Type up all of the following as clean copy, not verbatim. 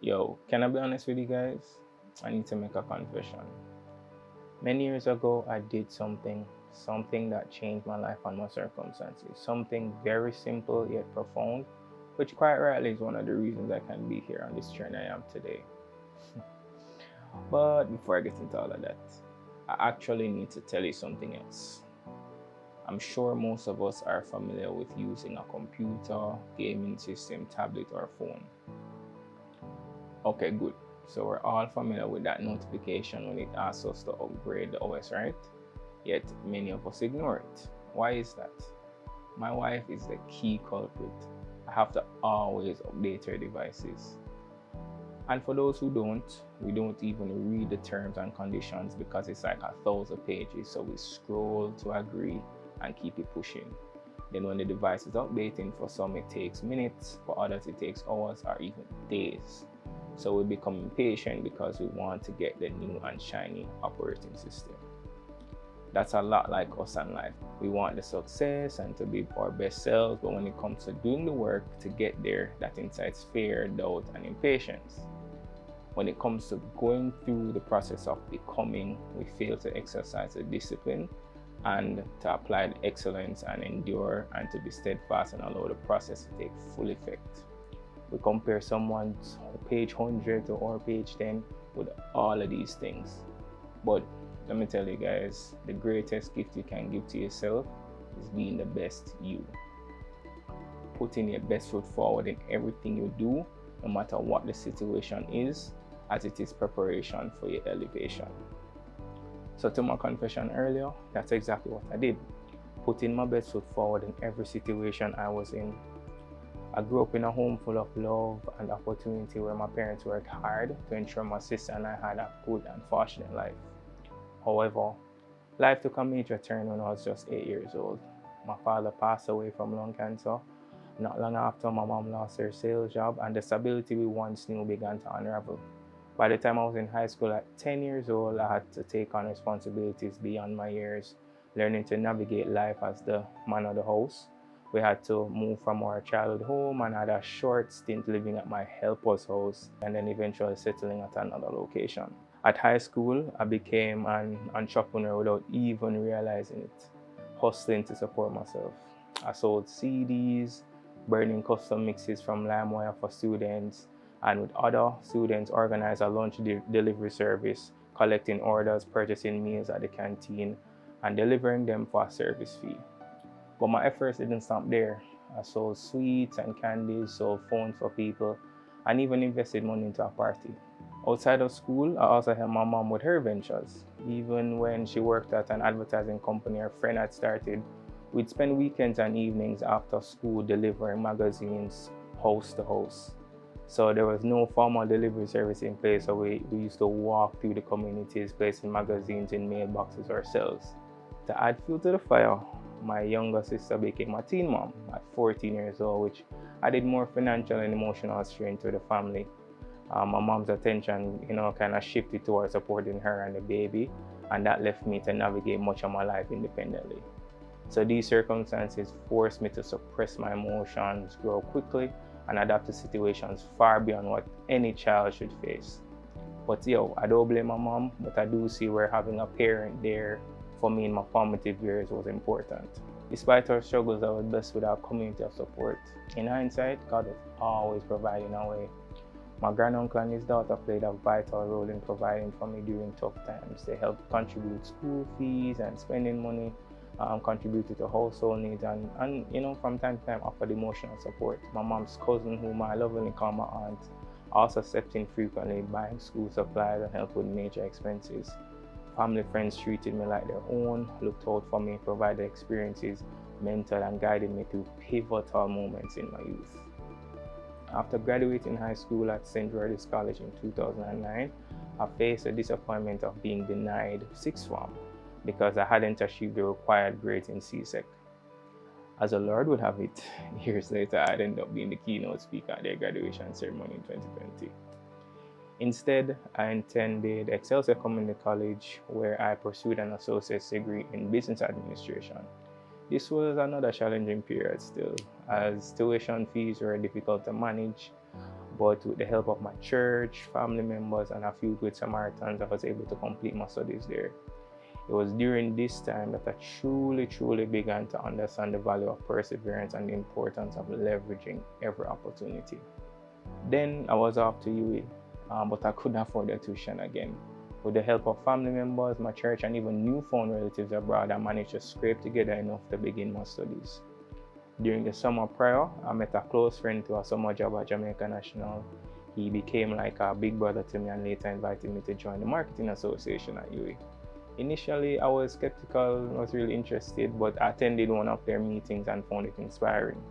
Yo, can I be honest with you guys? I need to make a confession. Many years ago, I did something that changed my life and my circumstances. Something very simple yet profound, which quite rightly is one of the reasons I can be here on this journey I am today. But before I get into all of that, I actually need to tell you something else. I'm sure most of us are familiar with using a computer, gaming system, tablet, or phone. Okay, good. So we're all familiar with that notification when it asks us to upgrade the OS, right? Yet many of us ignore it. Why is that? My wife is the key culprit. I have to always update her devices. And for those who don't, we don't even read the terms and conditions because it's like 1,000 pages. So we scroll to agree and keep it pushing. Then when the device is updating, for some it takes minutes, for others it takes hours or even days. So we become impatient because we want to get the new and shiny operating system. That's a lot like us in life. We want the success and to be our best selves, but when it comes to doing the work to get there, that incites fear, doubt, and impatience. When it comes to going through the process of becoming, we fail to exercise the discipline and to apply the excellence and endure and to be steadfast and allow the process to take full effect. We compare someone's page 100 to our page 10 with all of these things. But let me tell you guys, the greatest gift you can give to yourself is being the best you. Putting your best foot forward in everything you do, no matter what the situation is, as it is preparation for your elevation. So to my confession earlier, that's exactly what I did. Putting my best foot forward in every situation I was in. I grew up in a home full of love and opportunity where my parents worked hard to ensure my sister and I had a good and fortunate life. However, life took a major turn when I was just 8 years old. My father passed away from lung cancer. Not long after, my mom lost her sales job and the stability we once knew began to unravel. By the time I was in high school at 10 years old, I had to take on responsibilities beyond my years, learning to navigate life as the man of the house. We had to move from our childhood home and had a short stint living at my helper's house and then eventually settling at another location. At high school, I became an entrepreneur without even realizing it, hustling to support myself. I sold CDs, burning custom mixes from LimeWire for students, and with other students organized a lunch delivery service, collecting orders, purchasing meals at the canteen, and delivering them for a service fee. But my efforts didn't stop there. I sold sweets and candies, sold phones for people, and even invested money into a party. Outside of school, I also helped my mom with her ventures. Even when she worked at an advertising company her friend had started, we'd spend weekends and evenings after school delivering magazines house to house. So there was no formal delivery service in place, so we used to walk through the communities, placing magazines in mailboxes ourselves. To add fuel to the fire, my younger sister became a teen mom at 14 years old, which added more financial and emotional strain to the family. My mom's attention, kind of shifted towards supporting her and the baby, and that left me to navigate much of my life independently. So these circumstances forced me to suppress my emotions, grow quickly, and adapt to situations far beyond what any child should face. But yo, I don't blame my mom, but I do see where having a parent there for me in my formative years was important. Despite our struggles, I was blessed with our community of support. In hindsight, God was always providing a way. My granduncle and his daughter played a vital role in providing for me during tough times. They helped contribute school fees and spending money, contributed to household needs, and from time to time offered emotional support. My mom's cousin, whom I lovingly call my aunt, also stepped in frequently, buying school supplies and helped with major expenses. Family friends treated me like their own, looked out for me, provided experiences, mentored and guided me through pivotal moments in my youth. After graduating high school at St. George's College in 2009, I faced the disappointment of being denied sixth form because I hadn't achieved the required grades in CSEC. As the Lord would have it, years later, I'd end up being the keynote speaker at their graduation ceremony in 2020. Instead, I attended Excelsior Community College, where I pursued an associate's degree in business administration. This was another challenging period still, as tuition fees were difficult to manage, But with the help of my church, family members, and a few good Samaritans, I was able to complete my studies there. It was during this time that I truly began to understand the value of perseverance and the importance of leveraging every opportunity. Then I was off to UA, but I couldn't afford the tuition again. With the help of family members, my church, and even newfound relatives abroad, I managed to scrape together enough to begin my studies. During the summer prior, I met a close friend to a summer job at Jamaica National. He became like a big brother to me and later invited me to join the marketing association at UA. Initially, I was skeptical, not really interested, but I attended one of their meetings and found it inspiring.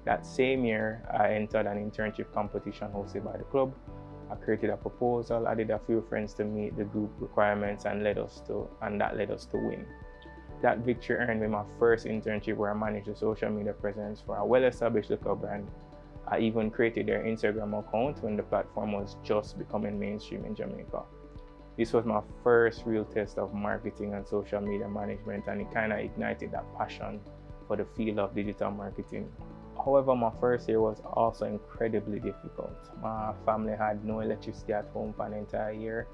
That same year, I entered an internship competition hosted by the club. I created a proposal, added a few friends to meet the group requirements, and that led us to win. That victory earned me my first internship where I managed the social media presence for a well-established local brand. I even created their Instagram account when the platform was just becoming mainstream in Jamaica. This was my first real test of marketing and social media management, and it kind of ignited that passion for the field of digital marketing. However, my first year was also incredibly difficult. My family had no electricity at home for an entire year.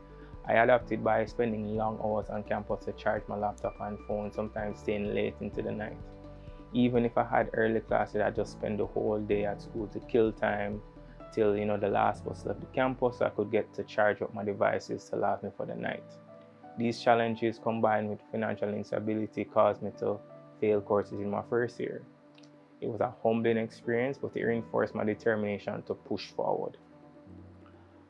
I adapted by spending long hours on campus to charge my laptop and phone, sometimes staying late into the night. Even if I had early classes, I just spent the whole day at school to kill time till the last bus left the campus so I could get to charge up my devices to last me for the night. These challenges combined with financial instability caused me to fail courses in my first year. It was a humbling experience, but it reinforced my determination to push forward.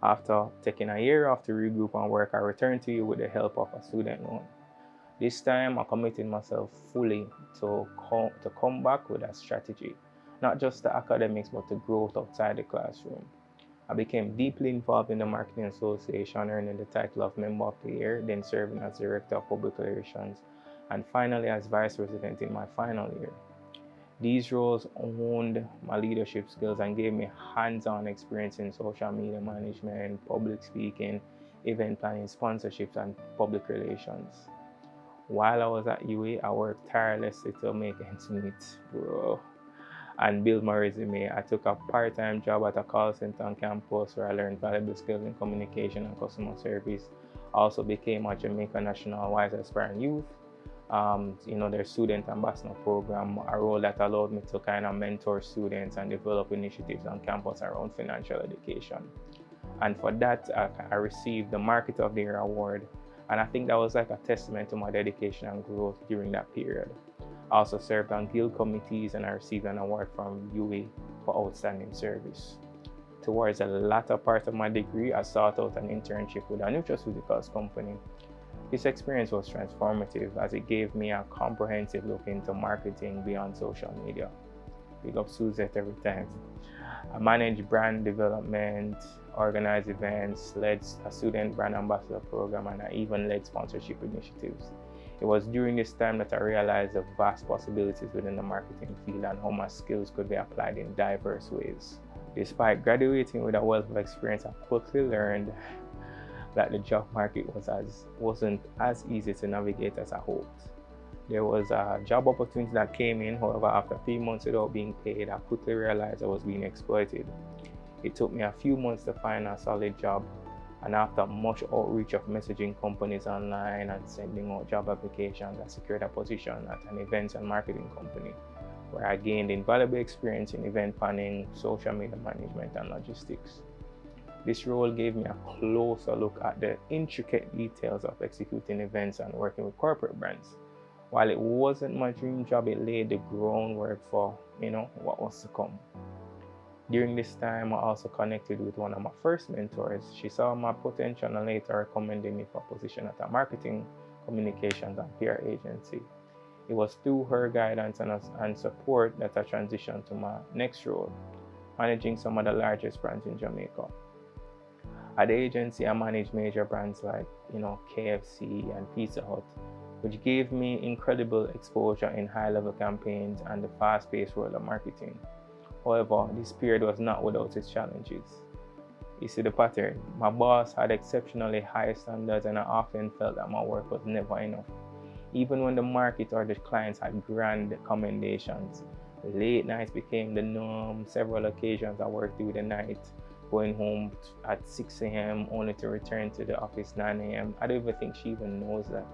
After taking a year off to regroup and work, I returned to you with the help of a student loan. This time, I committed myself fully to come back with a strategy, not just the academics, but the growth outside the classroom. I became deeply involved in the Marketing Association, earning the title of Member of the Year, then serving as Director of Public Relations, and finally as Vice President in my final year. These roles honed my leadership skills and gave me hands-on experience in social media management, public speaking, event planning, sponsorships, and public relations. While I was at UA, I worked tirelessly to make ends meet, and build my resume. I took a part-time job at a call center on campus where I learned valuable skills in communication and customer service. I also became a Jamaica National Wise Aspiring Youth, their student ambassador program, a role that allowed me to kind of mentor students and develop initiatives on campus around financial education. And for that, I received the Marketer of the Year award. And I think that was like a testament to my dedication and growth during that period. I also served on guild committees and I received an award from UA for outstanding service. Towards the latter part of my degree, I sought out an internship with a nutraceuticals company. This experience was transformative as it gave me a comprehensive look into marketing beyond social media. Big up Suzette every time. I managed brand development, organized events, led a student brand ambassador program, and I even led sponsorship initiatives. It was during this time that I realized the vast possibilities within the marketing field and how my skills could be applied in diverse ways. Despite graduating with a wealth of experience, I quickly learned that the job market wasn't as easy to navigate as I hoped. There was a job opportunity that came in, however, after 3 months without being paid, I quickly realized I was being exploited. It took me a few months to find a solid job, and after much outreach of messaging companies online and sending out job applications, I secured a position at an events and marketing company, where I gained invaluable experience in event planning, social media management, and logistics. This role gave me a closer look at the intricate details of executing events and working with corporate brands. While it wasn't my dream job, it laid the groundwork for, what was to come. During this time, I also connected with one of my first mentors. She saw my potential and later recommended me for a position at a marketing, communications, and PR agency. It was through her guidance and support that I transitioned to my next role, managing some of the largest brands in Jamaica. At the agency, I managed major brands like, KFC and Pizza Hut, which gave me incredible exposure in high-level campaigns and the fast-paced world of marketing. However, this period was not without its challenges. You see the pattern. My boss had exceptionally high standards and I often felt that my work was never enough. Even when the market or the clients had grand commendations, late nights became the norm. Several occasions I worked through the night, going home at 6 a.m. only to return to the office 9 a.m. I don't even think she even knows that.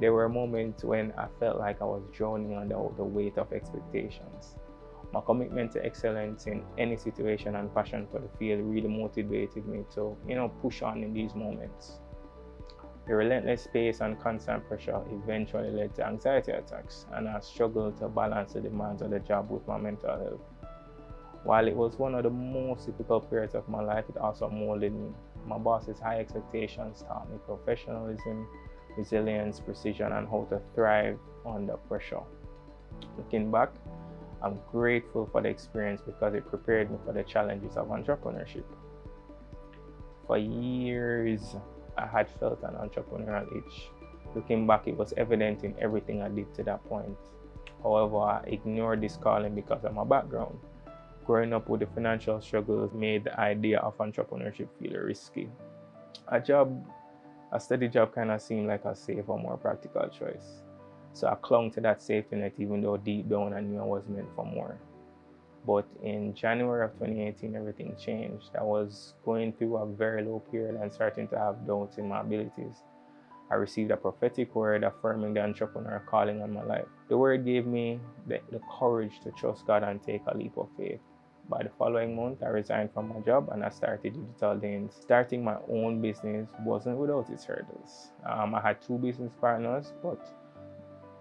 There were moments when I felt like I was drowning under the weight of expectations. My commitment to excellence in any situation and passion for the field really motivated me to, push on in these moments. The relentless pace and constant pressure eventually led to anxiety attacks, and I struggled to balance the demands of the job with my mental health. While it was one of the most difficult periods of my life, it also molded me. My boss's high expectations taught me professionalism, resilience, precision, and how to thrive under pressure. Looking back, I'm grateful for the experience because it prepared me for the challenges of entrepreneurship. For years, I had felt an entrepreneurial itch. Looking back, it was evident in everything I did to that point. However, I ignored this calling because of my background. Growing up with the financial struggles made the idea of entrepreneurship feel risky. A steady job kind of seemed like a safe or more practical choice. So I clung to that safety net even though deep down I knew I was meant for more. But in January of 2018, everything changed. I was going through a very low period and starting to have doubts in my abilities. I received a prophetic word affirming the entrepreneur calling on my life. The word gave me the courage to trust God and take a leap of faith. By the following month, I resigned from my job and I started Digital Danes. Starting my own business wasn't without its hurdles. I had 2 business partners, but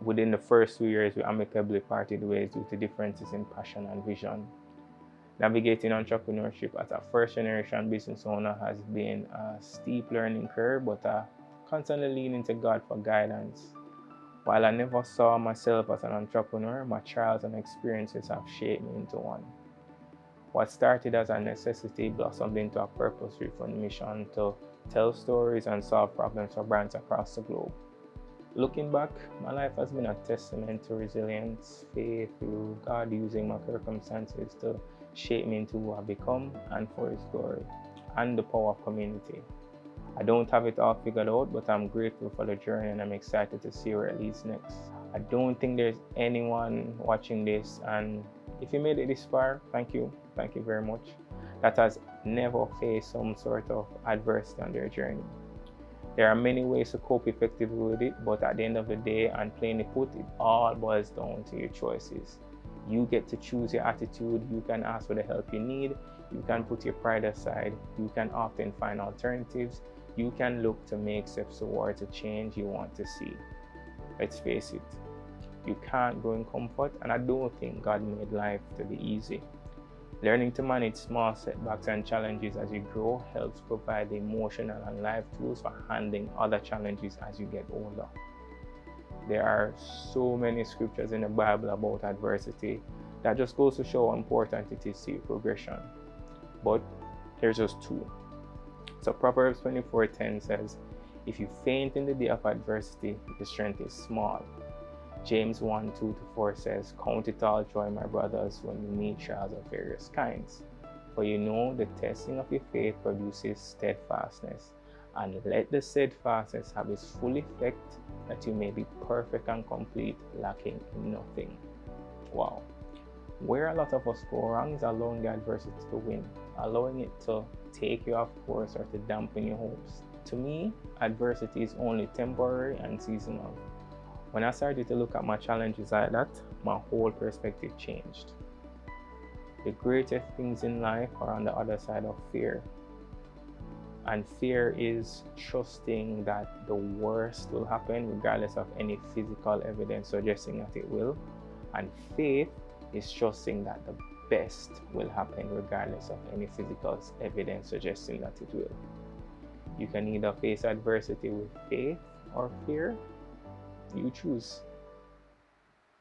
within the first 2 years, we amicably parted ways due to differences in passion and vision. Navigating entrepreneurship as a first-generation business owner has been a steep learning curve, but I constantly lean into God for guidance. While I never saw myself as an entrepreneur, my trials and experiences have shaped me into one. What started as a necessity blossomed into a purpose-driven mission to tell stories and solve problems for brands across the globe. Looking back, my life has been a testament to resilience, faith through God using my circumstances to shape me into who I've become and for His glory, and the power of community. I don't have it all figured out, but I'm grateful for the journey and I'm excited to see where it leads next. I don't think there's anyone watching this, and if you made it this far, thank you very much, that has never faced some sort of adversity on their journey. There are many ways to cope effectively with it, but at the end of the day, and plainly put, it all boils down to your choices. You get to choose your attitude. You can ask for the help you need. You can put your pride aside. You can often find alternatives. You can look to make steps towards a change you want to see. Let's face it, you can't grow in comfort, and I don't think God made life to be easy. Learning to manage small setbacks and challenges as you grow helps provide the emotional and life tools for handling other challenges as you get older. There are so many scriptures in the Bible about adversity that just goes to show how important it is to your progression. But here's just 2. So Proverbs 24:10 says, "If you faint in the day of adversity, your strength is small." James 1:2-4 says, "Count it all joy, my brothers, when you meet trials of various kinds. For you know the testing of your faith produces steadfastness. And let the steadfastness have its full effect, that you may be perfect and complete, lacking in nothing." Wow. Where a lot of us go wrong is allowing the adversity to win, allowing it to take you off course or to dampen your hopes. To me, adversity is only temporary and seasonal. When I started to look at my challenges like that, my whole perspective changed. The greatest things in life are on the other side of fear. And fear is trusting that the worst will happen regardless of any physical evidence suggesting that it will. And faith is trusting that the best will happen regardless of any physical evidence suggesting that it will. You can either face adversity with faith or fear. You choose.